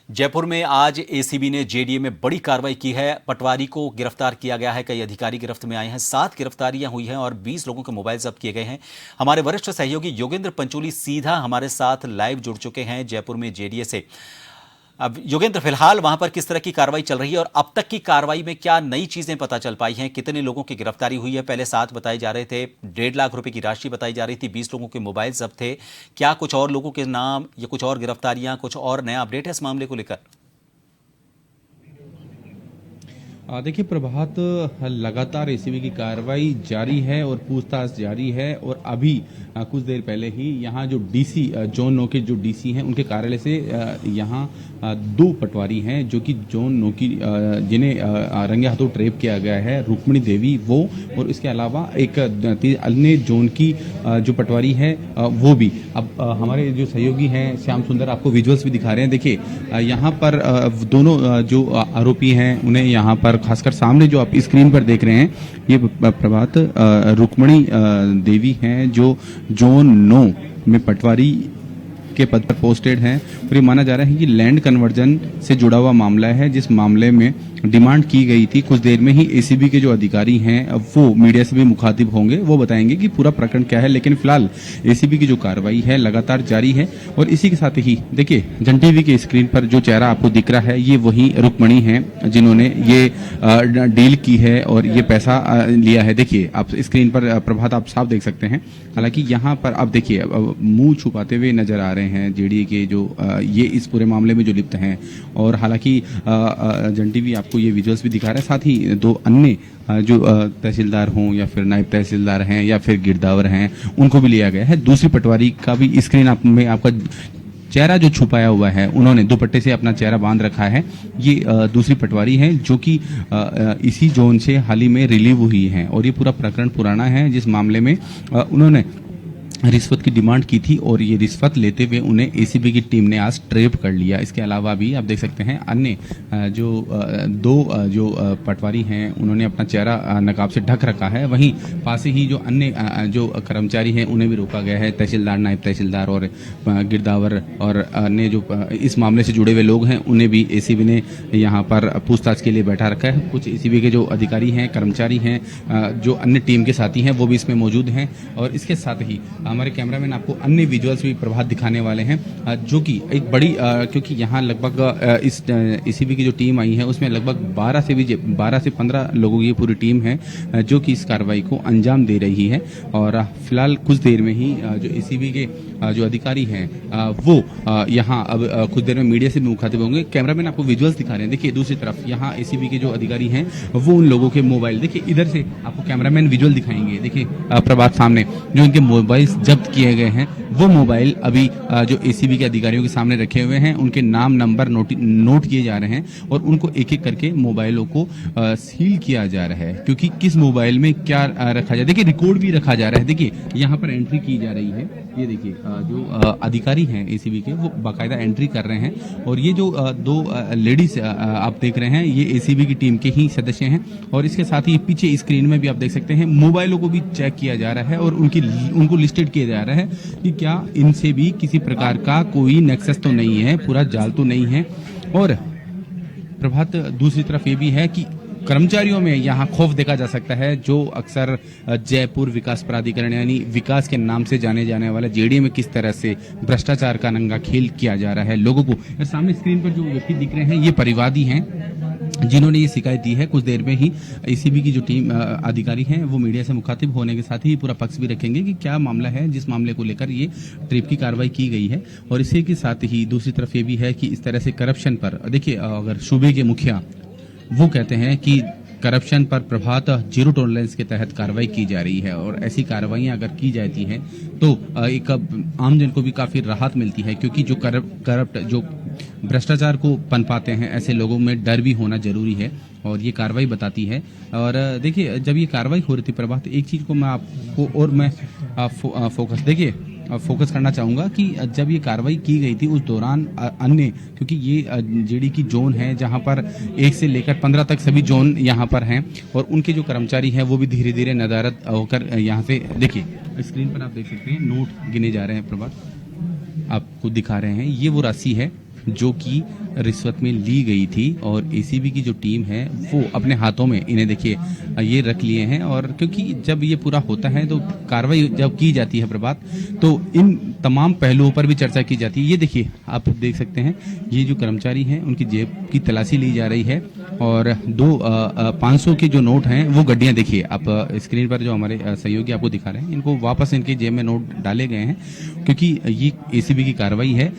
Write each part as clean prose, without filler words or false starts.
जयपुर में आज एसीबी ने जेडीए में बड़ी कार्रवाई की है। पटवारी को गिरफ्तार किया गया है। कई अधिकारी गिरफ्त में आए हैं। 7 गिरफ्तारियां हुई हैं और 20 लोगों के मोबाइल जब्त किए गए हैं। हमारे वरिष्ठ सहयोगी योगेंद्र पंचोली सीधा हमारे साथ लाइव जुड़ चुके हैं जयपुर में जेडीए से। अब योगेंद्र, फिलहाल वहां पर किस तरह की कार्रवाई चल रही है और अब तक की कार्रवाई में क्या नई चीजें पता चल पाई हैं? कितने लोगों की गिरफ्तारी हुई है? पहले 7 बताए जा रहे थे, 1.5 लाख रुपए की राशि बताई जा रही थी, 20 लोगों के मोबाइल जब्त थे। क्या कुछ और लोगों के नाम या कुछ और गिरफ्तारियां, कुछ और नया अपडेट है इस मामले को लेकर? देखिए प्रभात, लगातार एसीबी की कार्रवाई जारी है और पूछताछ जारी है। और अभी कुछ देर पहले ही यहाँ जो डीसी जोन 9 के जो डीसी हैं उनके कार्यालय से यहाँ 2 पटवारी हैं जो कि जोन 9 की जिन्हें रंगे हाथों ट्रेप किया गया है, रुक्मिणी देवी वो, और इसके अलावा एक अन्य जोन की जो पटवारी है वो भी। अब हमारे जो सहयोगी हैं श्याम सुंदर आपको विजुअल्स भी दिखा रहे हैं। देखिए यहाँ पर दोनों जो आरोपी हैं उन्हें यहाँ पर खासकर सामने जो आप स्क्रीन पर देख रहे हैं ये प्रभात रुक्मिणी देवी हैं जो जोन 9 में पटवारी के पद पर पोस्टेड हैं। और ये माना जा रहा है कि लैंड कन्वर्जन से जुड़ा हुआ मामला है, जिस मामले में डिमांड की गई थी। कुछ देर में ही एसीबी के जो अधिकारी हैं वो मीडिया से भी मुखातिब होंगे, वो बताएंगे कि पूरा प्रकरण क्या है। लेकिन फिलहाल एसीबी की जो कार्रवाई है लगातार जारी है। और इसी के साथ ही देखिए जन टीवी के स्क्रीन पर जो चेहरा आपको दिख रहा है ये वही रुक्मिणी हैं जिन्होंने ये डील की है और ये पैसा लिया है। देखिए आप स्क्रीन पर प्रभात आप साफ देख सकते हैं। हालांकि यहाँ पर आप देखिए मुंह छुपाते हुए नजर आ रहे हैं जेडीए के जो ये इस पूरे मामले में जो लिप्त हैं। और हालांकि जन टीवी आपको ये विजुअल्स भी दिखा रहा है। साथ ही 2 अन्य जो तहसीलदार हों या फिर नायब तहसीलदार हैं या फिर गिरदावर हैं उनको भी लिया गया है। दूसरी पटवारी का भी स्क्रीन में आपका चेहरा जो छुपाया हुआ है, उन्होंने दुपट्टे से अपना चेहरा बांध रखा है। ये दूसरी पटवारी है जो कि इसी जोन से हाल ही में रिलीव हुई है। और ये पूरा प्रकरण पुराना है जिस मामले में उन्होंने रिश्वत की डिमांड की थी और ये रिश्वत लेते हुए उन्हें एसीबी की टीम ने आज ट्रेप कर लिया। इसके अलावा भी आप देख सकते हैं अन्य जो 2 जो पटवारी हैं उन्होंने अपना चेहरा नकाब से ढक रखा है। वहीं पास ही जो अन्य जो कर्मचारी हैं उन्हें भी रोका गया है। तहसीलदार, नायब तहसीलदार और गिरदावर और अन्य जो इस मामले से जुड़े हुए लोग हैं उन्हें भी एसीबी ने यहाँ पर पूछताछ के लिए बैठा रखा है। कुछ एसीबी के जो अधिकारी हैं, कर्मचारी हैं, जो अन्य टीम के साथी हैं वो भी इसमें मौजूद हैं। और इसके साथ ही हमारे कैमरामैन आपको अन्य विजुअल्स भी प्रभात दिखाने वाले हैं जो कि एक बड़ी क्योंकि यहाँ लगभग इस एसीबी की जो टीम आई है उसमें लगभग 12 से 15 लोगों की पूरी टीम है जो कि इस कार्रवाई को अंजाम दे रही है। और फिलहाल कुछ देर में ही जो एसीबी के जो अधिकारी हैं वो यहाँ अब कुछ देर में मीडिया से भी मुखातिब होंगे। कैमरामैन आपको विजुअल्स दिखा रहे हैं। देखिए दूसरी तरफ यहाँ एसीबी के जो अधिकारी हैं वो उन लोगों के मोबाइल, देखिए इधर से आपको कैमरामैन विजुअल दिखाएंगे। देखिए प्रभात सामने जो इनके मोबाइल जब्त किए गए हैं वो मोबाइल अभी जो एसीबी के अधिकारियों के सामने रखे हुए हैं। उनके नाम नंबर नोट किए जा रहे हैं और उनको एक एक करके मोबाइलों को सील किया जा रहा है क्योंकि किस मोबाइल में क्या रखा जाए। देखिए रिकॉर्ड भी रखा जा रहा है। देखिए यहाँ पर एंट्री की जा रही है। ये देखिए जो अधिकारी हैं एसीबी के वो बाकायदा एंट्री कर रहे हैं। और ये जो 2 लेडीज आप देख रहे हैं ये एसीबी की टीम के ही सदस्य हैं। और इसके साथ ही पीछे स्क्रीन में भी आप देख सकते हैं मोबाइलों को भी चेक किया जा रहा है और उनको लिस्टेड किया जा रहा है कि क्या इनसे भी किसी प्रकार का कोई नेक्सस तो नहीं है, पूरा जाल तो नहीं है। और प्रभात दूसरी तरफ ये भी है कि कर्मचारियों में यहाँ खौफ देखा जा सकता है जो अक्सर जयपुर विकास प्राधिकरण यानी विकास के नाम से जाने जाने वाला जेडीए में किस तरह से भ्रष्टाचार का नंगा खेल किया जा रहा है लोगों को। सामने स्क्रीन पर जो व्यक्ति दिख रहे हैं ये परिवादी हैं जिन्होंने ये शिकायत दी है। कुछ देर में ही एसीबी की जो टीम अधिकारी हैं वो मीडिया से मुखातिब होने के साथ ही पूरा पक्ष भी रखेंगे कि क्या मामला है जिस मामले को लेकर ये ट्रेप की कार्रवाई की गई है। और इसी के साथ ही दूसरी तरफ ये भी है कि इस तरह से करप्शन पर देखिए अगर सूबे के मुखिया वो कहते हैं कि करप्शन पर प्रभात 0 टॉलरेंस के तहत कार्रवाई की जा रही है। और ऐसी कार्रवाइयां अगर की जाती हैं तो एक आमजन को भी काफी राहत मिलती है क्योंकि जो करप्ट जो भ्रष्टाचार को पनपाते हैं ऐसे लोगों में डर भी होना जरूरी है और ये कार्रवाई बताती है। और देखिए जब ये कार्रवाई हो रही थी प्रभात, एक चीज को मैं आपको और मैं फोकस करना चाहूंगा कि जब ये कार्रवाई की गई थी उस दौरान अन्य, क्योंकि ये जेडी की जोन है जहां पर 1 से लेकर 15 तक सभी जोन यहां पर हैं और उनके जो कर्मचारी हैं वो भी धीरे धीरे नदारद होकर यहां से, देखिए स्क्रीन पर आप देख सकते हैं नोट गिने जा रहे हैं प्रभात, आपको दिखा रहे हैं। ये वो राशि है जो कि रिश्वत में ली गई थी और एसीबी की जो टीम है वो अपने हाथों में इन्हें देखिए ये रख लिए हैं। और क्योंकि जब ये पूरा होता है तो कार्रवाई जब की जाती है प्रभात, तो इन तमाम पहलुओं पर भी चर्चा की जाती है। ये देखिए आप देख सकते हैं, ये जो कर्मचारी हैं उनकी जेब की तलाशी ली जा रही है और 500 के जो नोट हैं वो गड्डियां देखिए आप स्क्रीन पर जो हमारे सहयोगी आपको दिखा रहे हैं, इनको वापस इनके जेब में नोट डाले गए हैं क्योंकि ये एसीबी की कार्रवाई है।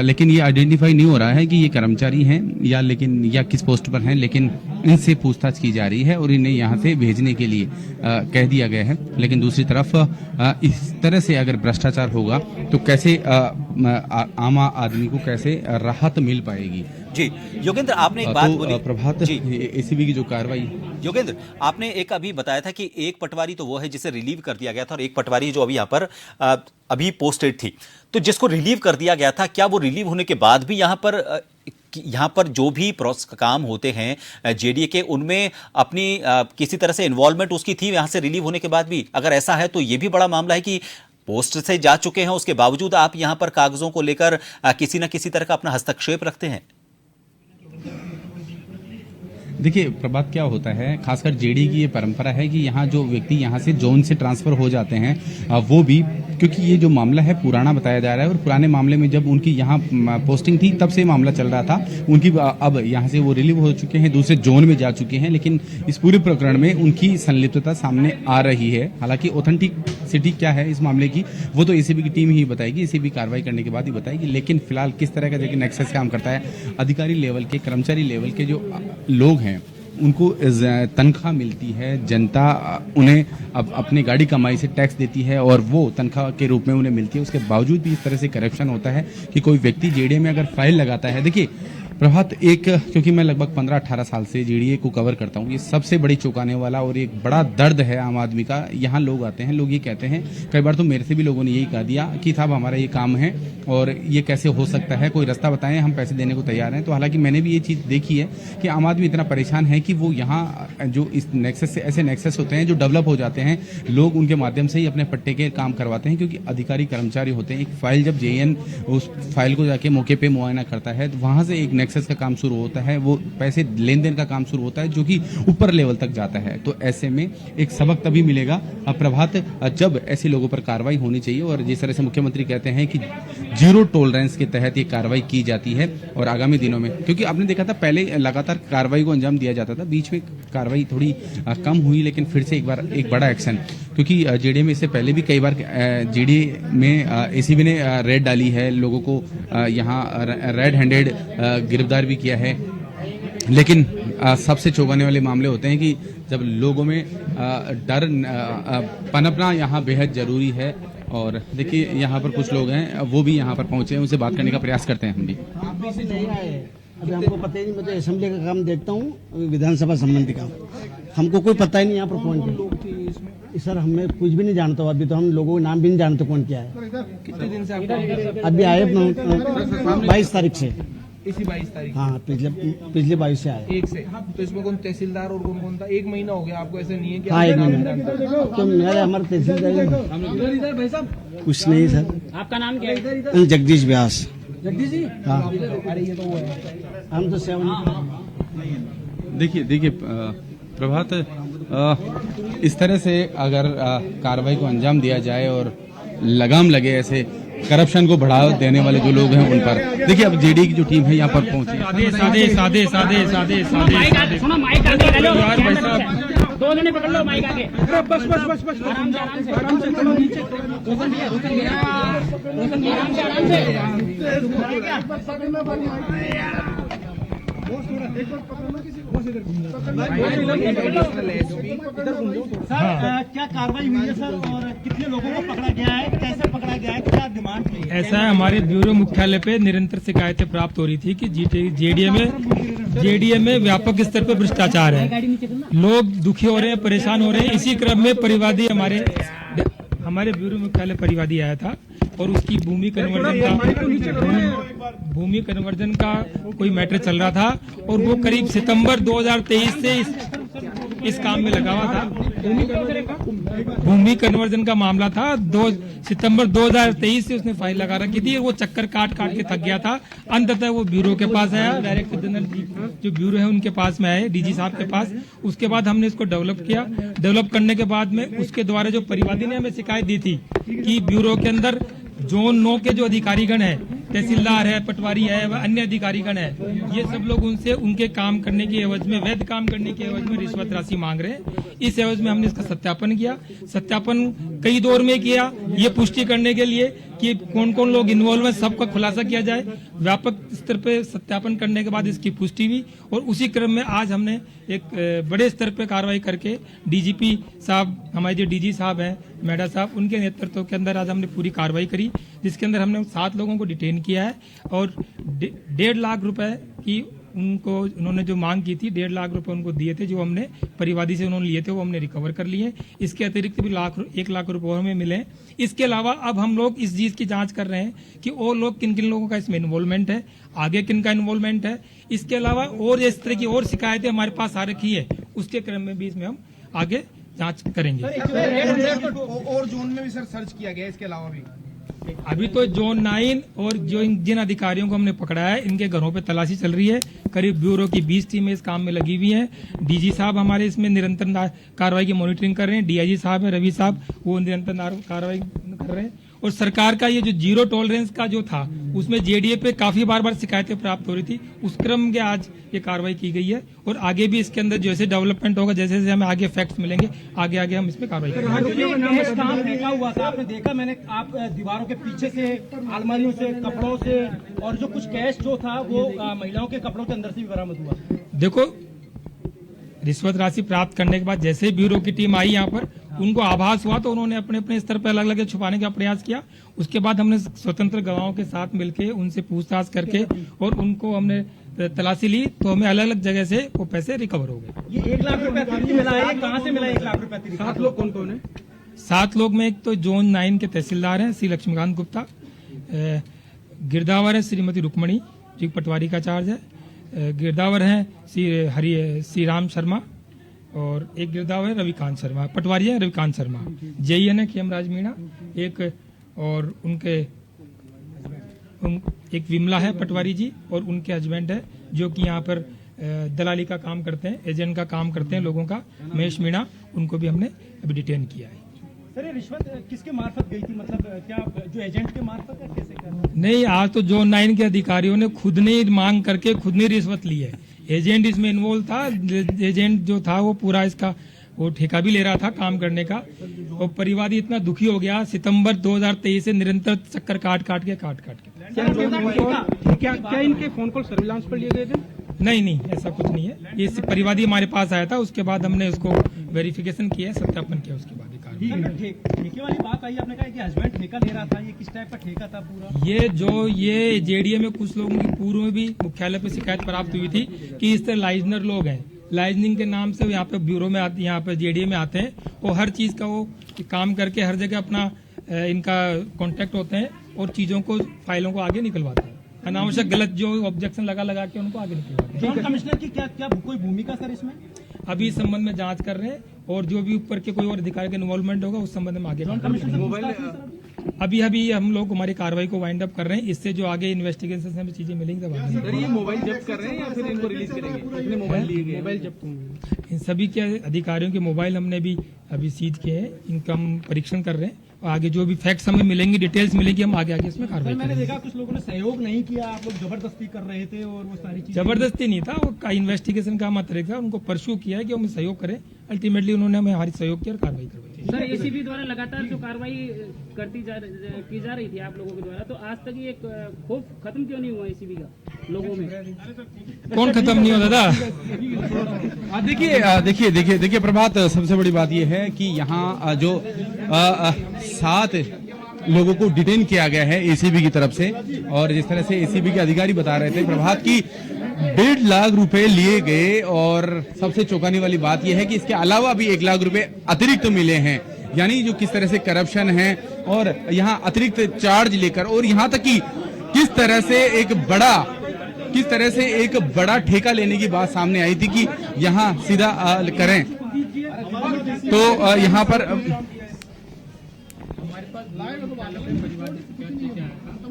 लेकिन ये आइडेंटिफाई नहीं हो रहा है कि ये कर्मचारी हैं या किस पोस्ट पर हैं, लेकिन इनसे पूछताछ की जा रही है और इन्हें यहाँ से भेजने के लिए कह दिया गया है। लेकिन दूसरी तरफ इस तरह से अगर भ्रष्टाचार होगा तो कैसे आम आदमी को कैसे राहत मिल पाएगी। जी योगेंद्र, आपने एक बात बोली प्रभात, एसीबी की जो कार्रवाई, योगेंद्र आपने एक अभी बताया था कि एक पटवारी तो वो है जिसे रिलीव कर दिया गया था और एक पटवारी जो अभी यहाँ पर अभी पोस्टेड थी, तो जिसको रिलीव कर दिया गया था, क्या वो रिलीव होने के बाद भी यहाँ पर जो भी काम होते हैं जेडीए के, उनमें अपनी किसी तरह से इन्वॉल्वमेंट उसकी थी यहाँ से रिलीव होने के बाद भी? अगर ऐसा है तो ये भी बड़ा मामला है कि पोस्ट से जा चुके हैं, उसके बावजूद आप यहाँ पर कागजों को लेकर किसी न किसी तरह का अपना हस्तक्षेप रखते हैं। देखिए प्रभात, क्या होता है, खासकर जेडी की ये परंपरा है कि यहाँ जो व्यक्ति यहाँ से जोन से ट्रांसफर हो जाते हैं वो भी, क्योंकि ये जो मामला है पुराना बताया जा रहा है और पुराने मामले में जब उनकी यहाँ पोस्टिंग थी तब से मामला चल रहा था, उनकी अब यहाँ से वो रिलीव हो चुके हैं, दूसरे जोन में जा चुके हैं, लेकिन इस पूरे प्रकरण में उनकी संलिप्तता सामने आ रही है। हालांकि ऑथेंटिसिटी क्या है इस मामले की वो तो एसीबी की टीम ही बताएगी, एसीबी कार्रवाई करने के बाद ही बताएगी। लेकिन फिलहाल किस तरह का जो नेक्सस काम करता है, अधिकारी लेवल के, कर्मचारी लेवल के जो लोग हैं उनको तनख्वाह मिलती है, जनता उन्हें अब अपनी गाड़ी कमाई से टैक्स देती है और वो तनख्वाह के रूप में उन्हें मिलती है। उसके बावजूद भी इस तरह से करप्शन होता है कि कोई व्यक्ति जेडीए में अगर फाइल लगाता है। देखिए प्रभात, क्योंकि मैं लगभग 15-18 साल से जेडीए को कवर करता हूँ, ये सबसे बड़ी चौंकाने वाला और एक बड़ा दर्द है आम आदमी का। यहाँ लोग आते हैं, लोग ये कहते हैं, कई बार तो मेरे से भी लोगों ने यही कहा दिया कि साहब हमारा ये काम है और ये कैसे हो सकता है, कोई रास्ता बताएं, हम पैसे देने को तैयार हैं। तो हालांकि मैंने भी ये चीज़ देखी है कि आम आदमी इतना परेशान है कि वो यहाँ जो इस नेक्सस से ऐसे नेक्सस होते हैं जो डेवलप हो जाते हैं, लोग उनके माध्यम से ही अपने पट्टे के काम करवाते हैं, क्योंकि अधिकारी कर्मचारी होते हैं। एक फाइल जब जेएन उस फाइल को जाके मौके पे मुआयना करता है तो वहाँ से एक नेक्सस का काम शुरू होता है, वो पैसे लेन देन का काम शुरू होता है जो कि ऊपर लेवल तक जाता है। तो ऐसे में एक सबक तभी मिलेगा प्रभात जब ऐसे लोगों पर कार्रवाई होनी चाहिए और जिस तरह से मुख्यमंत्री कहते हैं कि जीरो टॉलरेंस के तहत ये कार्रवाई की जाती है। और आगामी दिनों में, क्योंकि आपने देखा था पहले लगातार कार्रवाई को अंजाम दिया जाता था, बीच में कार्रवाई थोड़ी कम हुई, लेकिन फिर से एक बड़ा एक्शन, क्योंकि जेडीए में इससे पहले भी कई बार जेडीए में एसीबी ने रेड डाली है, लोगों को यहाँ रेड हैंडेड गिरफ्तार भी किया है। लेकिन सबसे चौंकाने वाले मामले होते हैं कि जब लोगों में डर पनपना यहाँ बेहद जरूरी है। और देखिए यहाँ पर कुछ लोग हैं, वो भी यहाँ पर पहुंचे हैं, उनसे बात करने का प्रयास करते हैं हम भी। अभी हमको पता ही नहीं, मैं तो असेंबली का काम देखता हूँ, विधानसभा संबंधी काम, हमको कोई पता ही नहीं यहाँ पर कौन है। सर हमें कुछ भी नहीं जानता हूँ, अभी तो हम लोगों का नाम भी नहीं जानते कौन क्या है। कितने दिन से आप अभी आए 22 तारीख से, इसी 22 तारीख? हाँ पिछले 22 से आए। एक से? तो इसमें कौन तहसीलदार और कौन था? 1 महीना हो गया आपको, ऐसे नहीं है कि हाँ 1 महीना तो मेरे हमारे तहसीलदार भाई साहब कुछ नहीं सर। आपका नाम क्या है? जगदीश व्यास। जगदीश जी? हाँ अरे ये तो वो है, हम तो 7। देखिए प्रभात, इस तरह से अगर कार्रवाई को अंजाम दिया जाए और लगाम लगे ऐसे करप्शन को बढ़ावा देने वाले जो लोग हैं उन पर, देखिए अब जेडीए की जो टीम है यहाँ पर पहुंची। सादे सुनो, माइक आगे ले लो भाई साहब, 2 जने पकड़ लो माइक आगे। बस आराम से चलो नीचे, रोशन भैया आराम क्या कार्रवाई हुई है सर और कितने लोगों को पकड़ा गया है, कैसे पकड़ा गया है, क्या डिमांड थी? ऐसा है, हमारे ब्यूरो मुख्यालय पे निरंतर शिकायतें प्राप्त हो रही थी कि जेडीए में व्यापक स्तर पर भ्रष्टाचार है, लोग दुखी हो रहे हैं, परेशान हो रहे हैं। इसी क्रम में परिवादी हमारे ब्यूरो मुख्यालय परिवादी आया था और उसकी भूमि कन्वर्जन का कोई मैटर चल रहा था और वो करीब सितंबर 2023 से इस काम में लगा हुआ था। भूमि कन्वर्जन का मामला था, 2 सितंबर 2023 से उसने फाइल लगा रखी थी। वो चक्कर काट के थक गया था। अंततः वो ब्यूरो के पास आया, डायरेक्टर जनरल जो ब्यूरो है उनके पास में आए, डीजी साहब के पास। उसके बाद हमने इसको डेवलप किया। डेवलप करने के बाद में उसके द्वारा जो परिवादी ने हमें शिकायत दी थी कि ब्यूरो के अंदर जोन 9 के जो अधिकारीगण है, तहसीलदार है, पटवारी है, व अन्य अधिकारीगण है, ये सब लोग उनसे उनके काम करने के एवज में, वैध काम करने के एवज में रिश्वत राशि मांग रहे हैं। इस एवज में हमने इसका सत्यापन किया। सत्यापन कई दौर में किया, ये पुष्टि करने के लिए कि कौन कौन लोग इन्वॉल्व है, सबका खुलासा किया जाए। व्यापक स्तर पे सत्यापन करने के बाद इसकी पुष्टि हुई और उसी क्रम में आज हमने एक बड़े स्तर पे कार्रवाई करके डीजीपी साहब, हमारे जो डीजी साहब हैं मेडा साहब, उनके नेतृत्व के अंदर आज हमने पूरी कार्रवाई करी, जिसके अंदर हमने 7 लोगों को डिटेन किया है और 1.5 लाख रुपए की उनको, उन्होंने जो मांग की थी 1.5 लाख रुपए उनको दिए थे, जो हमने परिवादी से उन्होंने लिए थे, वो हमने रिकवर कर लिए। इसके अतिरिक्त भी 1 लाख रुपए और हमें मिले। इसके अलावा अब हम लोग इस चीज की जांच कर रहे हैं कि और लोग किन किन लोगों का इसमें इन्वॉल्वमेंट है, आगे किन का इन्वॉल्वमेंट है। इसके अलावा और इस तरह की और शिकायतें हमारे पास आ रखी है, उसके क्रम में भी इसमें हम आगे जांच करेंगे। और जोन में भी सर सर्च किया गया, इसके अलावा भी अभी तो जोन 9 और जो जिन अधिकारियों को हमने पकड़ा है, इनके घरों पे तलाशी चल रही है। करीब ब्यूरो की 20 टीमें इस काम में लगी हुई हैं। डीजी साहब हमारे इसमें निरंतर कार्रवाई की मॉनिटरिंग कर रहे हैं। डीआईजी साहब है, रवि साहब, वो निरंतर कार्रवाई कर रहे हैं। और सरकार का ये जो जीरो टॉलरेंस का जो था, उसमें जेडीए पे काफी बार शिकायतें प्राप्त हो रही थी। उस क्रम के आज ये कार्रवाई की गई है और आगे भी इसके अंदर जैसे डेवलपमेंट होगा, जैसे जैसे हमें आगे फैक्ट्स मिलेंगे, आगे आगे हम इसमें कार्रवाई करेंगे। काम फेंका हुआ था, आपने देखा, मैंने आप दीवारों के पीछे से, अलमारियों से, कपड़ों से, और जो कुछ कैश जो था वो महिलाओं के कपड़ों के अंदर से भी बरामद हुआ। देखो, रिश्वत राशि प्राप्त करने के बाद जैसे ही ब्यूरो की टीम आई यहाँ पर, उनको आभास हुआ तो उन्होंने अपने अपने स्तर पर अलग अलग छुपाने का प्रयास किया। उसके बाद हमने स्वतंत्र गवाहों के साथ मिलकर उनसे पूछताछ करके और उनको हमने तलाशी ली, तो हमें अलग अलग जगह से वो पैसे रिकवर हो गए। ये 1 लाख रुपए मिला है, कहाँ से मिला 1 लाख रुपए? 7 लोग कौन कौन है? 7 लोग में एक तो जोन 9 के तहसीलदार हैं श्री लक्ष्मीकांत गुप्ता, गिरदावर है श्रीमती रुक्मणी जो पटवारी का चार्ज है, गिरदावर हैं श्री राम शर्मा, और एक गिरदावर है रविकांत शर्मा, पटवारी है रविकांत शर्मा, जेईएन है खेमराज मीणा, एक और उनके एक विमला है पटवारी जी, और उनके हस्बैंड है जो कि यहाँ पर दलाली का काम करते हैं, एजेंट का काम करते हैं लोगों का, महेश मीणा, उनको भी हमने अभी डिटेन किया है। सर, ये रिश्वत किसके मार्फत गई थी? मतलब क्या जो एजेंट के मार्फत है, कैसे करना? नहीं, आज तो जोन 9 के अधिकारियों ने खुद ने मांग करके खुद ने रिश्वत ली है। एजेंट इसमें इन्वॉल्व था। एजेंट जो था वो पूरा इसका वो ठेका भी ले रहा था काम करने का, और परिवादी इतना दुखी हो गया, सितंबर 2023 से निरंतर चक्कर काट के क्या इनके फोन कॉल सर्विलांस पर लिए गए थे? नहीं, ऐसा कुछ नहीं है। ये परिवादी हमारे पास आया था, उसके बाद हमने उसको वेरिफिकेशन किया, सत्यापन किया, उसके बाद ठेके वाली बात आई, आपने कहा कि हस्बैंड ठेका ले रहा था, ये किस टाइप का ठेका था पूरा? ये जेडीए में कुछ लोगों की पूर्व में भी मुख्यालय पे शिकायत प्राप्त हुई थी कि इस तरह लाइजनर लोग हैं, लाइजनिंग के नाम से यहाँ पे ब्यूरो में आते, यहाँ पे जेडीए में आते हैं, वो हर चीज का वो काम करके हर जगह अपना इनका कॉन्टेक्ट होते हैं और चीजों को, फाइलों को आगे निकलवाते हैं, अनावश्यक गलत जो ऑब्जेक्शन लगा के उनको आगे निकलवाते हैं। कमिश्नर की क्या कोई भूमिका सर इसमें? अभी इस संबंध में जांच कर रहे हैं और जो भी ऊपर के कोई और अधिकारी का इन्वॉल्वमेंट होगा उस संबंध में आगे अभी हम लोग हमारी कार्रवाई को वाइंड अप कर रहे हैं। इससे जो आगे इन्वेस्टिगेशन में चीजें मिलेंगी तब आगे। ये मोबाइल जब्त कर रहे हैं या फिर इनको रिलीज करेंगे? कितने मोबाइल लिए गए? मोबाइल जब्त होंगे। इन सभी के अधिकारियों के मोबाइल हमने भी अभी सीज किए हैं, इनका हम परीक्षण कर रहे हैं और आगे जो भी फैक्ट्स हमें मिलेंगे, डिटेल्स मिलेगी, हम आगे इसमें कार्रवाई मैंने करेंगे। देखा कुछ लोगों ने सहयोग नहीं किया, आप लोग जबरदस्ती कर रहे थे और वो सारी चीजें। जबरदस्ती नहीं था, वो इन्वेस्टिगेशन का हमारा तरीका, उनको परस्यू किया है कि हम सहयोग करें। अल्टीमेटली उन्होंने हमें हमारी सहयोग किया और कार्रवाई करवाई। सर, एसीबी द्वारा लगातार जो कार्रवाई की जा रही थी आप लोगों के द्वारा, तो आज तक ये खौफ खत्म क्यों नहीं हुआ एसीबी का लोगों में? कौन खत्म नहीं होता था? देखिए प्रभात, सबसे बड़ी बात यह है कि यहाँ जो 7 लोगों को डिटेन किया गया है एसीबी की तरफ से, और जिस तरह से एसीबी के अधिकारी बता रहे थे प्रभात की 1.5 लाख रुपए लिए गए, और सबसे चौंकाने वाली बात यह है कि इसके अलावा भी 1 लाख रुपए अतिरिक्त मिले हैं। यानी जो किस तरह से करप्शन है और यहाँ अतिरिक्त चार्ज लेकर, और यहाँ तक कि किस तरह से एक बड़ा ठेका लेने की बात सामने आई थी कि यहाँ सीधा करें तो यहाँ पर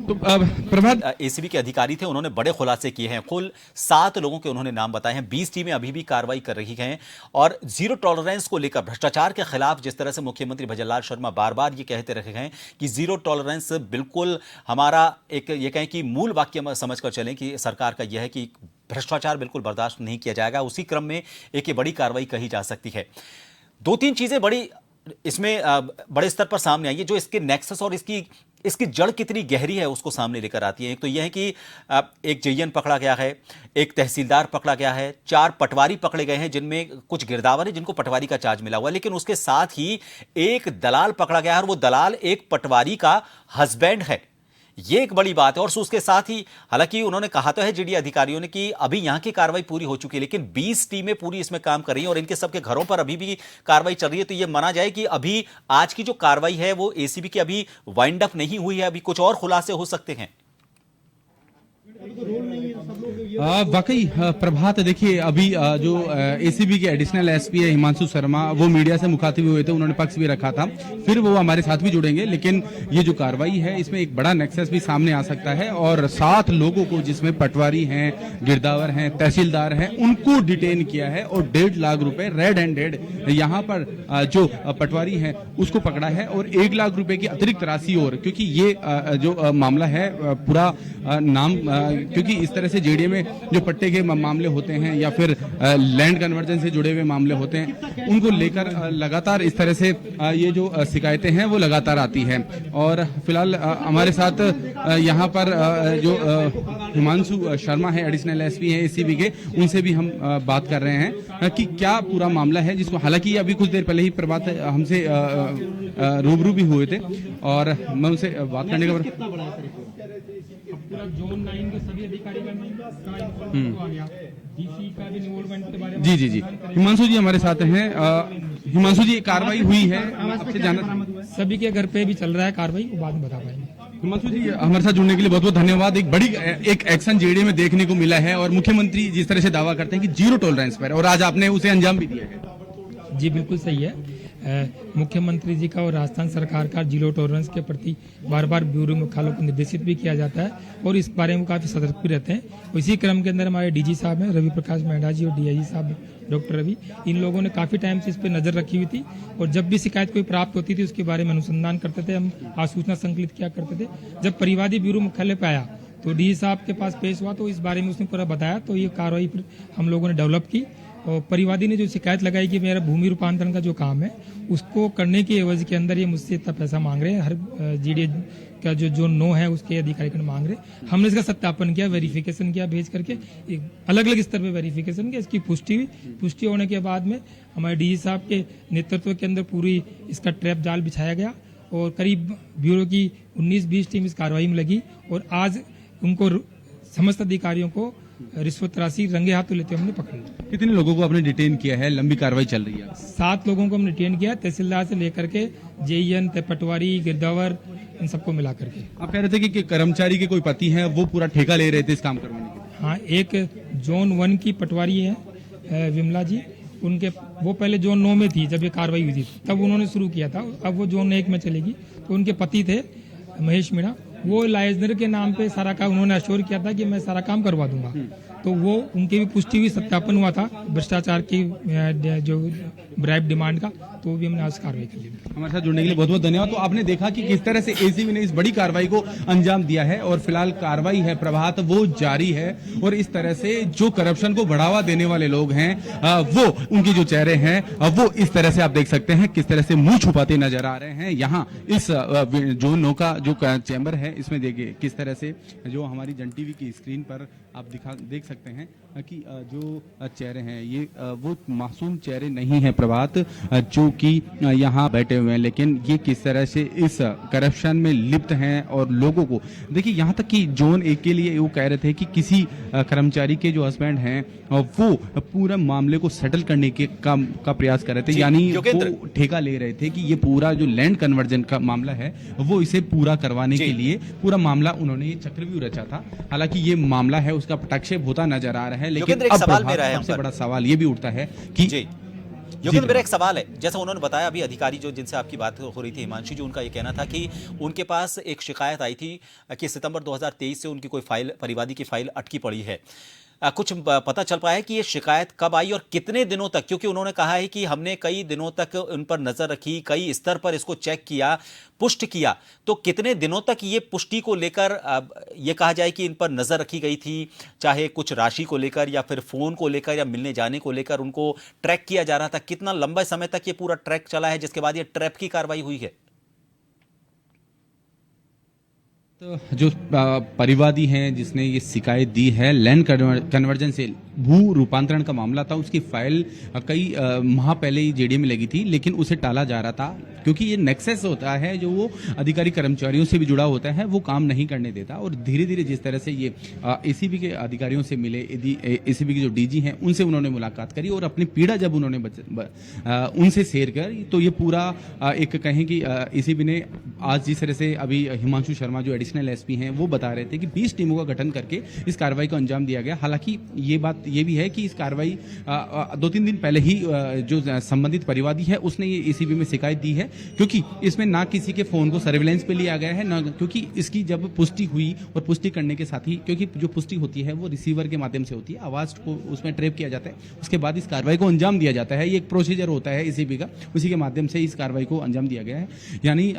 तो प्रभात एसीबी के अधिकारी थे, उन्होंने बड़े खुलासे किए हैं। कुल 7 लोगों के उन्होंने नाम बताए हैं। 20 टीमें अभी भी कार्रवाई कर रही हैं और जीरो टॉलरेंस को लेकर, भ्रष्टाचार के खिलाफ जिस तरह से मुख्यमंत्री भजनलाल शर्मा बार बार ये कहते रहे हैं कि जीरो टॉलरेंस बिल्कुल हमारा एक ये कहें कि मूल वाक्य समझकर चलें कि सरकार का यह है कि भ्रष्टाचार बिल्कुल बर्दाश्त नहीं किया जाएगा। उसी क्रम में एक ये बड़ी कार्रवाई कही जा सकती है। 2-3 चीजें बड़ी इसमें बड़े स्तर पर सामने आई है जो इसके नेक्सस और इसकी जड़ कितनी गहरी है उसको सामने लेकर आती है। एक तो यह है कि एक जेईएन पकड़ा गया है, एक तहसीलदार पकड़ा गया है, 4 पटवारी पकड़े गए हैं जिनमें कुछ गिरदावर है जिनको पटवारी का चार्ज मिला हुआ है, लेकिन उसके साथ ही एक दलाल पकड़ा गया है और वो दलाल एक पटवारी का हस्बैंड है। ये एक बड़ी बात है। और उसके साथ ही हालांकि उन्होंने कहा तो है जीडी अधिकारियों ने कि अभी यहां की कार्रवाई पूरी हो चुकी है, लेकिन 20 टीमें पूरी इसमें काम कर रही हैं और इनके सबके घरों पर अभी भी कार्रवाई चल रही है। तो ये माना जाए कि अभी आज की जो कार्रवाई है वो एसीबी की अभी वाइंड अप नहीं हुई है, अभी कुछ और खुलासे हो सकते हैं। वाकई प्रभात, देखिए अभी जो एसीबी के एडिशनल एसपी है हिमांशु शर्मा, वो मीडिया से मुखातिब हुए थे, उन्होंने पक्ष भी रखा था, फिर वो हमारे साथ भी जुड़ेंगे। लेकिन ये जो कार्रवाई है इसमें एक बड़ा नेक्सस भी सामने आ सकता है और 7 लोगों को, जिसमें पटवारी हैं, गिरदावर हैं, तहसीलदार हैं, उनको डिटेन किया है और 1.5 लाख रुपए रेड हैंडेड यहाँ पर जो पटवारी है उसको पकड़ा है और 1 लाख रुपए की अतिरिक्त राशि और, क्योंकि ये जो मामला है पूरा नाम, क्योंकि इस तरह से जेडीए में जो पट्टे के मामले होते हैं या फिर लैंड कन्वर्जन से जुड़े हुए मामले होते हैं, उनको लेकर लगातार इस तरह से ये जो शिकायतें हैं वो लगातार आती हैं। और फिलहाल हमारे साथ यहाँ पर जो हिमांशु शर्मा है, एडिशनल एसपी हैं एसीबी के, उनसे भी हम बात कर रहे हैं कि क्या पूरा मामला है, जिसको हालांकि अभी कुछ देर पहले ही प्रभात हमसे रूबरू भी हुए थे और मैं उनसे बात करने का पूरा जोन 9 के सभी अधिकारी का आ गया, डीसी का भी इन्वॉल्वमेंट के बारे में। जी हिमांशु जी हमारे साथ हैं। हिमांशु जी, कार्रवाई हुई है, आपसे जानना सभी के घर पे भी चल रहा है कार्रवाई, वो बाद में बता पाएंगे। हिमांशु जी, हमारे साथ जुड़ने के लिए बहुत बहुत धन्यवाद। एक बड़ी एक एक्शन जेडीए में देखने को मिला है और मुख्यमंत्री जिस तरह से दावा करते हैं कि जीरो टॉलरेंस पर, और आज आपने उसे अंजाम भी दिया है। जी बिल्कुल सही है। मुख्यमंत्री जी का और राजस्थान सरकार का जीरो टॉलरेंस के प्रति बार बार ब्यूरो मुख्यालयों को निर्देशित भी किया जाता है और इस बारे में काफी सतर्क भी रहते हैं। इसी क्रम के अंदर हमारे डीजी साहब हैं रवि प्रकाश मेहरा जी और डीआईजी साहब डॉक्टर रवि, इन लोगों ने काफी टाइम से इस पर नजर रखी हुई थी और जब भी शिकायत कोई प्राप्त होती थी उसके बारे में अनुसंधान करते थे, हम आसूचना संकलित किया करते थे। जब परिवादी ब्यूरो मुख्यालय पे आया तो डीजी साहब के पास पेश हुआ तो इस बारे में उसने पूरा बताया, तो ये कार्रवाई फिर हम लोगों ने डेवलप की और परिवादी ने जो शिकायत लगाई कि मेरा भूमि रूपांतरण का जो काम है उसको करने की एवज के अंदर ये मुझसे इतना पैसा मांग रहे हैं, हर जीडीए का जो 9 है उसके अधिकारी मांग रहे। हमने इसका सत्यापन किया, वेरिफिकेशन किया, भेज करके अलग अलग स्तर पे वेरिफिकेशन किया, इसकी पुष्टि होने के बाद में हमारे डीजी साहब के नेतृत्व के अंदर पूरी इसका ट्रैप जाल बिछाया गया और करीब ब्यूरो की 19-20 टीम इस कार्रवाई में लगी और आज उनको समस्त अधिकारियों को रिश्वत राशि रंगे हाथों लेते हमने पकड़ लिया। कितने लोगों को आपने डिटेन किया है? लंबी कार्रवाई चल रही है। 7 लोगों को हमने डिटेन किया, तहसीलदार से लेकर के जेईएन, पटवारी, गिरदावर, इन सबको मिला करके। आप कह रहे थे कि कर्मचारी के कोई पति हैं, वो पूरा ठेका ले रहे थे इस काम करवाने के। हाँ, एक जोन 1 की पटवारी है विमला जी, उनके वो पहले जोन 9 में थी जब ये कार्रवाई हुई थी, तब उन्होंने शुरू किया था, अब वो जोन 1 में चलेगी। तो उनके पति थे महेश मीणा, वो लाइजनर के नाम पे सारा काम उन्होंने अश्योर किया था कि मैं सारा काम करवा दूंगा, तो वो उनकी भी पुष्टि हुई, सत्यापन हुआ था भ्रष्टाचार की जो ब्राइब डिमांड का, तो भी हमने आज कार्रवाई की। हमारे साथ जुड़ने के लिए बहुत बहुत धन्यवाद। तो आपने देखा कि किस तरह से एसीबी ने इस बड़ी कार्रवाई को अंजाम दिया है और फिलहाल कार्रवाई है प्रभात वो जारी है और इस तरह से जो करप्शन को बढ़ावा देने वाले लोग हैं वो उनके जो चेहरे हैं वो इस तरह से आप देख सकते हैं किस तरह से मुंह छुपाते नजर आ रहे हैं। यहाँ इस जो 9 का जो चैम्बर है इसमें देखिए किस तरह से जो हमारी जन टीवी की स्क्रीन पर आप देख सकते हैं कि जो चेहरे हैं ये वो मासूम चेहरे नहीं है प्रभात, जो कि यहाँ बैठे हुए हैं, लेकिन ये किस तरह से इस करप्शन में लिप्त हैं और लोगों को देखिए, यहाँ तक कि जोन 1 के लिए वो कह रहे थे कि किसी कर्मचारी के जो हस्बैंड हैं वो पूरा मामले को सेटल करने के का प्रयास कर रहे थे, यानी वो ठेका ले रहे थे कि ये पूरा जो लैंड कन्वर्जन का मामला है वो इसे पूरा करवाने के लिए लिए पूरा मामला उन्होंने ये चक्रव्यूह रचा था। हालांकि ये मामला है उसका पटाक्षेप होता नजर आ रहा है, लेकिन एक अब सवाल मेरा है सबसे बड़ा सवाल ये भी उठता है कि जी योगेंद्र, मेरा एक सवाल है, जैसा उन्होंने बताया अभी अधिकारी जो जिनसे आपकी बात हो रही थी हिमांशु जी, उनका ये कहना था कि उनके पास एक शिकायत आई थी कि सितंबर 2023 से उनकी कोई फाइल, परिवादी की फाइल अटकी पड़ी है। कुछ पता चल पाया है कि ये शिकायत कब आई और कितने दिनों तक, क्योंकि उन्होंने कहा है कि हमने कई दिनों तक उन पर नजर रखी, कई स्तर पर इसको चेक किया, पुष्टि किया, तो कितने दिनों तक ये पुष्टि को लेकर ये कहा जाए कि इन पर नजर रखी गई थी, चाहे कुछ राशि को लेकर या फिर फोन को लेकर या मिलने जाने को लेकर उनको ट्रैक किया जा रहा था, कितना लंबा समय तक ये पूरा ट्रैक चला है जिसके बाद ये ट्रैप की कार्रवाई हुई है? तो जो परिवादी हैं जिसने ये शिकायत दी है, लैंड कन्वर्जन से भू रूपांतरण का मामला था, उसकी फाइल कई माह पहले ही जेडीए में लगी थी, लेकिन उसे टाला जा रहा था क्योंकि ये नेक्सस होता है जो वो अधिकारी कर्मचारियों से भी जुड़ा होता है, वो काम नहीं करने देता। और धीरे धीरे जिस तरह से ये एसीबी के अधिकारियों से मिले, एसीबी के जो डीजी हैं उनसे उन्होंने मुलाकात करी और अपनी पीड़ा जब उन्होंने उनसे शेयर कर, तो ये पूरा एक कहें कि एसीबी ने आज जिस तरह से अभी हिमांशु शर्मा जो एडिशनल एसपी हैं वो बता रहे थे कि 20 टीमों का गठन करके इस कार्रवाई को अंजाम दिया गया। हालांकि ये बात ये भी है कि इस कार्रवाई 2-3 दिन पहले ही जो संबंधित परिवादी है उसने ये एसीबी में शिकायत दी है, क्योंकि इसमें ना किसी के फोन को सर्विलांस पे लिया गया है, ना क्योंकि इसकी जब पुष्टि हुई और पुष्टि करने के साथ ही, क्योंकि जो पुष्टि होती है वो रिसीवर के माध्यम से होती है, आवाज को उसमें ट्रैप किया जाता है, उसके बाद इस कार्रवाई को अंजाम दिया जाता है। ये एक प्रोसीजर होता है एसीबी का, उसी के माध्यम से इस कार्रवाई को अंजाम दिया गया है। यानी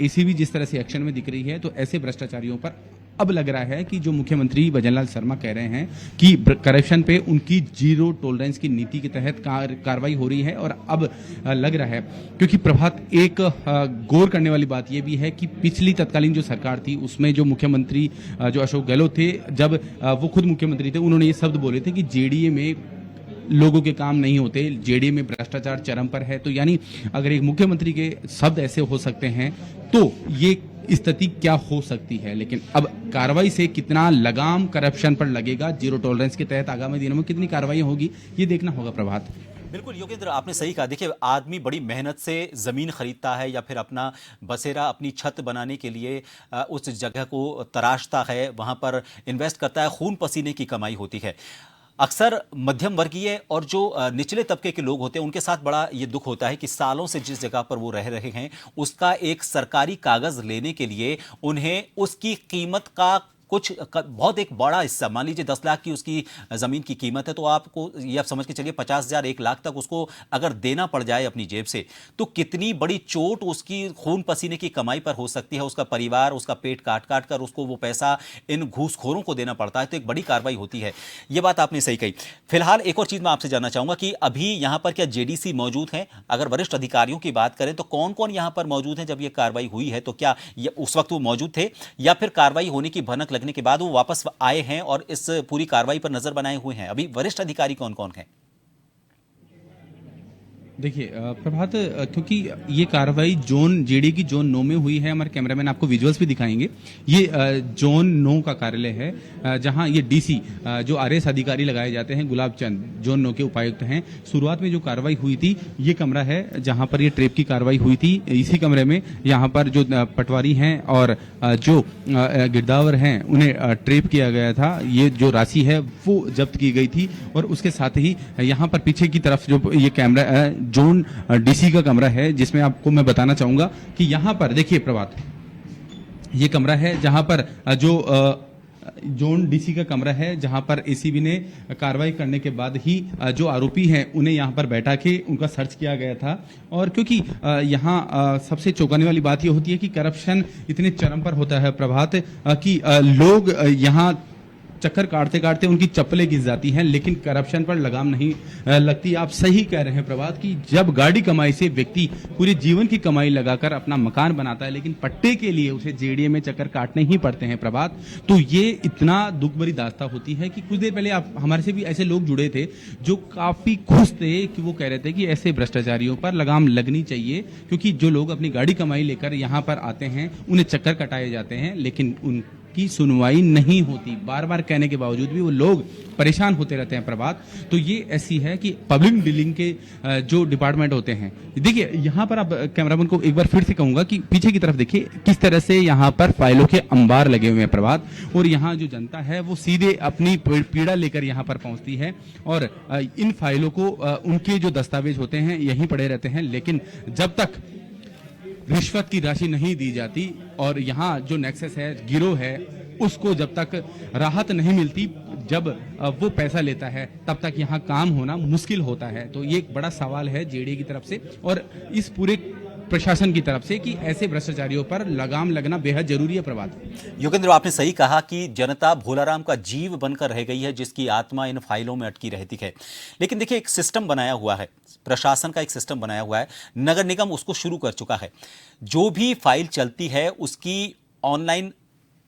एसीबी जिस तरह से एक्शन में दिख रही है, तो ऐसे भ्रष्टाचारियों पर अब लग रहा है कि जो मुख्यमंत्री भजनलाल शर्मा कह रहे हैं कि करप्शन पे उनकी जीरो टॉलरेंस की नीति के तहत कार्रवाई हो रही है। और अब लग रहा है, क्योंकि प्रभात एक गौर करने वाली बात यह भी है कि पिछली तत्कालीन जो सरकार थी उसमें जो मुख्यमंत्री जो अशोक गहलोत थे, जब वो खुद मुख्यमंत्री थे, उन्होंने ये शब्द बोले थे कि जेडीए में लोगों के काम नहीं होते, जेडीए में भ्रष्टाचार चरम पर है। तो यानी अगर एक मुख्यमंत्री के शब्द ऐसे हो सकते हैं तो ये स्थिति क्या हो सकती है। लेकिन अब कार्रवाई से कितना लगाम करप्शन पर लगेगा, जीरो टॉलरेंस के तहत आगामी दिनों में कितनी कार्रवाई होगी, ये देखना होगा। प्रभात बिल्कुल योगेंद्र, आपने सही कहा। देखिए, आदमी बड़ी मेहनत से जमीन खरीदता है या फिर अपना बसेरा, अपनी छत बनाने के लिए उस जगह को तराशता है, वहां पर इन्वेस्ट करता है, खून पसीने की कमाई होती है। अक्सर मध्यम वर्गीय और जो निचले तबके के लोग होते हैं उनके साथ बड़ा ये दुख होता है कि सालों से जिस जगह पर वो रह रहे हैं उसका एक सरकारी कागज लेने के लिए उन्हें उसकी कीमत का बहुत एक बड़ा हिस्सा, मान लीजिए 10 लाख की उसकी जमीन की कीमत है, तो आपको ये आप समझ के चलिए 50,000 1 लाख तक उसको अगर देना पड़ जाए अपनी जेब से, तो कितनी बड़ी चोट उसकी खून पसीने की कमाई पर हो सकती है। उसका परिवार, उसका पेट काट काट कर उसको वो पैसा इन घूसखोरों को देना पड़ता है, तो एक बड़ी कार्रवाई होती है। ये बात आपने सही कही। फिलहाल एक और चीज मैं आपसे जानना चाहूंगा कि अभी यहां पर क्या जेडीसी मौजूद है? अगर वरिष्ठ अधिकारियों की बात करें तो कौन कौन यहां पर मौजूद है? जब यह कार्रवाई हुई है तो क्या उस वक्त वो मौजूद थे या फिर कार्रवाई होने की भनक लगने के बाद वो वापस आए हैं और इस पूरी कार्रवाई पर नजर बनाए हुए हैं? अभी वरिष्ठ अधिकारी कौन कौन हैं? देखिए प्रभात, क्योंकि ये कार्रवाई जोन जेडी की जोन 9 में हुई है, हमारे कैमरामैन आपको विजुअल्स भी दिखाएंगे। ये जोन 9 का कार्यालय है जहां ये डीसी जो आरएस अधिकारी लगाए जाते हैं, गुलाब चंद जोन 9 के उपायुक्त हैं। शुरुआत में जो कार्रवाई हुई थी, ये कमरा है जहां पर ये ट्रेप की कार्रवाई हुई थी। इसी कमरे में यहाँ पर जो पटवारी हैं और जो गिरदावर हैं उन्हें ट्रेप किया गया था। ये जो राशि है वो जब्त की गई थी और उसके साथ ही यहाँ पर पीछे की तरफ जो ये कैमरा जोन डीसी का कमरा है, जिसमें आपको मैं बताना चाहूंगा कि यहाँ पर देखिए प्रभात, ये कमरा है जहां पर जो जोन डीसी का कमरा है, जहां पर एसीबी ने कार्रवाई करने के बाद ही जो आरोपी हैं उन्हें यहां पर बैठा के उनका सर्च किया गया था। और क्योंकि यहां सबसे चौंकाने वाली बात यह होती है कि करप्शन इतने चरम पर होता है प्रभात कि लोग यहां चक्कर काटते काटते उनकी चप्पलें घिस जाती हैं, लेकिन करप्शन पर लगाम नहीं लगती। आप सही कह रहे हैं प्रभात कि जब गाड़ी कमाई से व्यक्ति पूरे जीवन की कमाई लगाकर अपना मकान बनाता है, लेकिन पट्टे के लिए उसे जेडीए में चक्कर काटने ही पड़ते हैं प्रभात, तो ये इतना दुख भरी दास्ता होती है कि कुछ देर पहले आप हमारे से भी ऐसे लोग जुड़े थे जो काफी खुश थे कि वो कह रहे थे कि ऐसे भ्रष्टाचारियों पर लगाम लगनी चाहिए, क्योंकि जो लोग अपनी गाड़ी कमाई लेकर यहाँ पर आते हैं उन्हें चक्कर कटाए जाते हैं, लेकिन की सुनवाई नहीं होती। बार बार कहने के बावजूद भी वो लोग परेशान होते रहते हैं प्रभात। तो ये ऐसी है कि पब्लिक डीलिंग के जो डिपार्टमेंट होते हैं, देखिए यहाँ पर आप कैमरामैन को एक बार फिर से कहूंगा कि पीछे की तरफ देखिए किस तरह से यहाँ पर फाइलों के अंबार लगे हुए हैं प्रभात, और यहाँ जो जनता है वो सीधे अपनी पीड़ा लेकर यहाँ पर पहुंचती है और इन फाइलों को उनके जो दस्तावेज होते हैं यहीं पड़े रहते हैं। लेकिन जब तक रिश्वत की राशि नहीं दी जाती और यहाँ जो नेक्सस है, गिरोह है, उसको जब तक राहत नहीं मिलती, जब वो पैसा लेता है, तब तक यहाँ काम होना मुश्किल होता है। तो ये एक बड़ा सवाल है जेडीए की तरफ से और इस पूरे प्रशासन की तरफ से कि ऐसे भ्रष्टाचारियों पर लगाम लगना बेहद जरूरी है। प्रभात योगेंद्र, आपने सही कहा कि जनता भोलाराम का जीव बनकर रह गई है, जिसकी आत्मा इन फाइलों में अटकी रहती है। लेकिन देखिए, एक सिस्टम बनाया हुआ है, प्रशासन का एक सिस्टम बनाया हुआ है, नगर निगम उसको शुरू कर चुका है। जो भी फाइल चलती है उसकी ऑनलाइन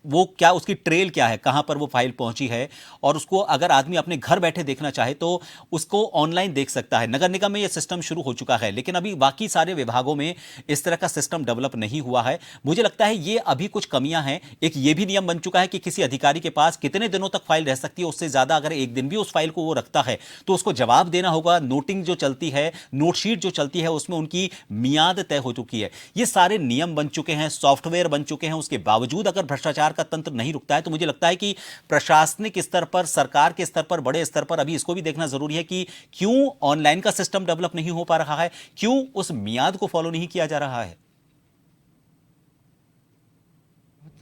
वो क्या, उसकी ट्रेल क्या है, कहां पर वो फाइल पहुंची है, और उसको अगर आदमी अपने घर बैठे देखना चाहे तो उसको ऑनलाइन देख सकता है। नगर निगम में यह सिस्टम शुरू हो चुका है, लेकिन अभी बाकी सारे विभागों में इस तरह का सिस्टम डेवलप नहीं हुआ है। मुझे लगता है ये अभी कुछ कमियां हैं। एक ये भी नियम बन चुका है कि किसी अधिकारी के पास कितने दिनों तक फाइल रह सकती है, उससे ज्यादा अगर एक दिन भी उस फाइल को वो रखता है तो उसको जवाब देना होगा। नोटिंग जो चलती है, नोटशीट जो चलती है, उसमें उनकी मियाद तय हो चुकी है। ये सारे नियम बन चुके हैं, सॉफ्टवेयर बन चुके हैं। उसके बावजूद अगर भ्रष्टाचार का तंत्र नहीं रुकता है तो मुझे लगता है कि प्रशासनिक स्तर पर, सरकार के स्तर पर, बड़े स्तर पर अभी इसको भी देखना जरूरी है कि क्यों ऑनलाइन का सिस्टम डेवलप नहीं हो पा रहा है, क्यों उस मियाद को फॉलो नहीं किया जा रहा है।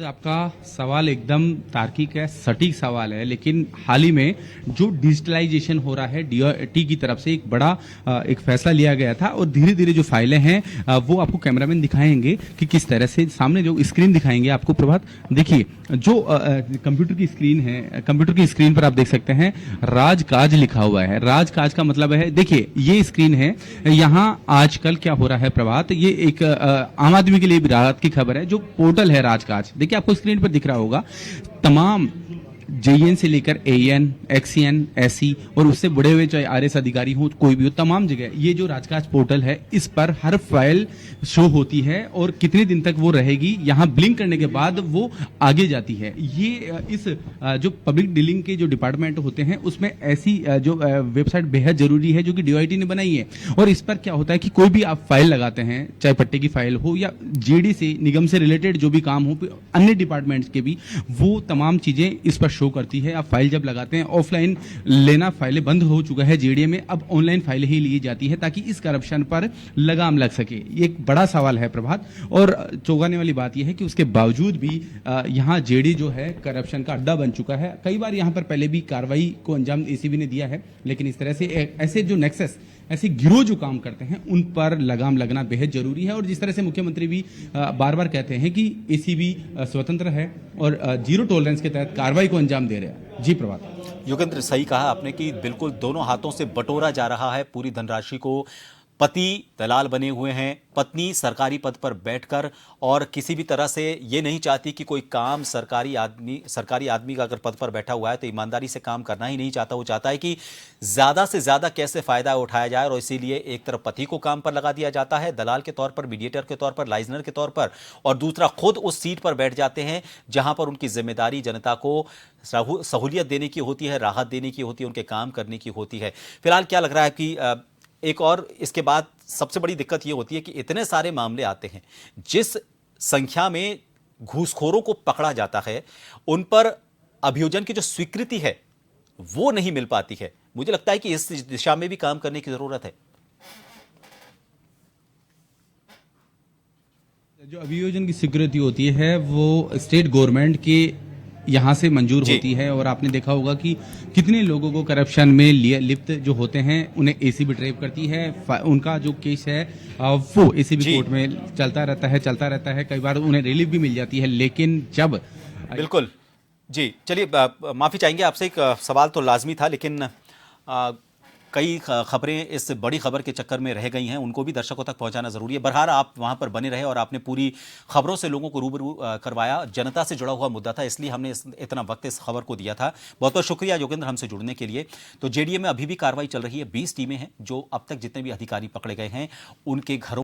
आपका सवाल एकदम तार्किक है, सटीक सवाल है, लेकिन हाल ही में जो डिजिटलाइजेशन हो रहा है डीओटी की तरफ से एक बड़ा एक फैसला लिया गया था और धीरे धीरे जो फाइलें हैं वो आपको कैमरामैन दिखाएंगे कि किस तरह से सामने जो स्क्रीन दिखाएंगे आपको। प्रभात देखिए, जो कंप्यूटर की स्क्रीन है, कंप्यूटर की स्क्रीन पर आप देख सकते हैं राजकाज लिखा हुआ है। राजकाज का मतलब है, देखिए ये स्क्रीन है, यहाँ आजकल क्या हो रहा है प्रभात, ये एक आम आदमी के लिए भी राहत की खबर है। जो पोर्टल है राजकाज, देखिए आपको स्क्रीन पर दिख रहा होगा, तमाम जेईएन से लेकर एएन, एक्सीएन, एससी और उससे बड़े हुए चाहे आरएस अधिकारी हो, कोई भी हो, तमाम जगह ये जो राजकाज पोर्टल है, इस पर हर फाइल शो होती है और कितने दिन तक वो रहेगी, यहाँ ब्लिंक करने के बाद वो आगे जाती है। ये इस जो पब्लिक डीलिंग के जो डिपार्टमेंट होते हैं उसमें ऐसी जो वेबसाइट बेहद जरूरी है जो कि डीओआईटी ने बनाई है। और इस पर क्या होता है कि कोई भी आप फाइल लगाते हैं, चाहे पट्टे की फाइल हो या जेडी से, निगम से रिलेटेड जो भी काम हो, अन्य डिपार्टमेंट्स के भी, वो तमाम चीजें इस पर शो करती है। आप फाइल जब लगाते हैं, ऑफलाइन लेना फाइलें बंद हो चुका है जेडीए में, अब ऑनलाइन फाइलें ही ली जाती है ताकि इस करप्शन पर लगाम लग सके। ये एक बड़ा सवाल है प्रभात, और चौंकाने वाली बात यह है कि उसके बावजूद भी यहाँ जेडी जो है करप्शन का अड्डा बन चुका है। कई बार यहाँ पर पहले भी कार्रवाई को अंजाम एसीबी ने दिया है, लेकिन इस तरह से ऐसे जो नेक्सस, ऐसे गिरोह जो काम करते हैं उन पर लगाम लगना बेहद जरूरी है। और जिस तरह से मुख्यमंत्री भी बार बार कहते हैं कि एसीबी स्वतंत्र है और जीरो टॉलरेंस के तहत कार्रवाई को अंजाम दे रहा है। जी प्रभात। योगेंद्र, सही कहा आपने कि बिल्कुल दोनों हाथों से बटोरा जा रहा है पूरी धनराशि को। पति दलाल बने हुए हैं, पत्नी सरकारी पद पर बैठकर, और किसी भी तरह से ये नहीं चाहती कि कोई काम सरकारी आदमी का अगर पद पर बैठा हुआ है तो ईमानदारी से काम करना ही नहीं चाहता। वो चाहता है कि ज्यादा से ज्यादा कैसे फायदा उठाया जाए, और इसीलिए एक तरफ पति को काम पर लगा दिया जाता है दलाल के तौर पर, मीडिएटर के तौर पर, लाइजनर के तौर पर, और दूसरा खुद उस सीट पर बैठ जाते हैं जहां पर उनकी जिम्मेदारी जनता को सहूलियत देने की होती है, राहत देने की होती है, उनके काम करने की होती है। फिलहाल क्या लग रहा है कि एक और इसके बाद सबसे बड़ी दिक्कत यह होती है कि इतने सारे मामले आते हैं, जिस संख्या में घूसखोरों को पकड़ा जाता है, उन पर अभियोजन की जो स्वीकृति है वो नहीं मिल पाती है। मुझे लगता है कि इस दिशा में भी काम करने की जरूरत है। जो अभियोजन की स्वीकृति होती है वो स्टेट गवर्नमेंट के यहाँ से मंजूर होती है, और आपने देखा होगा कि कितने लोगों को करप्शन में लिप्त जो होते हैं उन्हें एसीबी ट्रेप करती है। उनका जो केस है वो एसीबी कोर्ट में चलता रहता है। कई बार उन्हें रिलीफ भी मिल जाती है, लेकिन जब बिल्कुल जी, चलिए माफी चाहेंगे आपसे, एक सवाल तो लाजमी था, लेकिन कई खबरें इस बड़ी खबर के चक्कर में रह गई हैं, उनको भी दर्शकों तक पहुंचाना जरूरी है। बहरहाल आप वहां पर बने रहे और आपने पूरी खबरों से लोगों को रूबरू करवाया। जनता से जुड़ा हुआ मुद्दा था, इसलिए हमने इतना वक्त इस खबर को दिया था। बहुत बहुत शुक्रिया योगेंद्र हमसे जुड़ने के लिए। तो जेडीए में अभी भी कार्रवाई चल रही है, 20 टीमें हैं जो अब तक जितने भी अधिकारी पकड़े गए हैं उनके घरों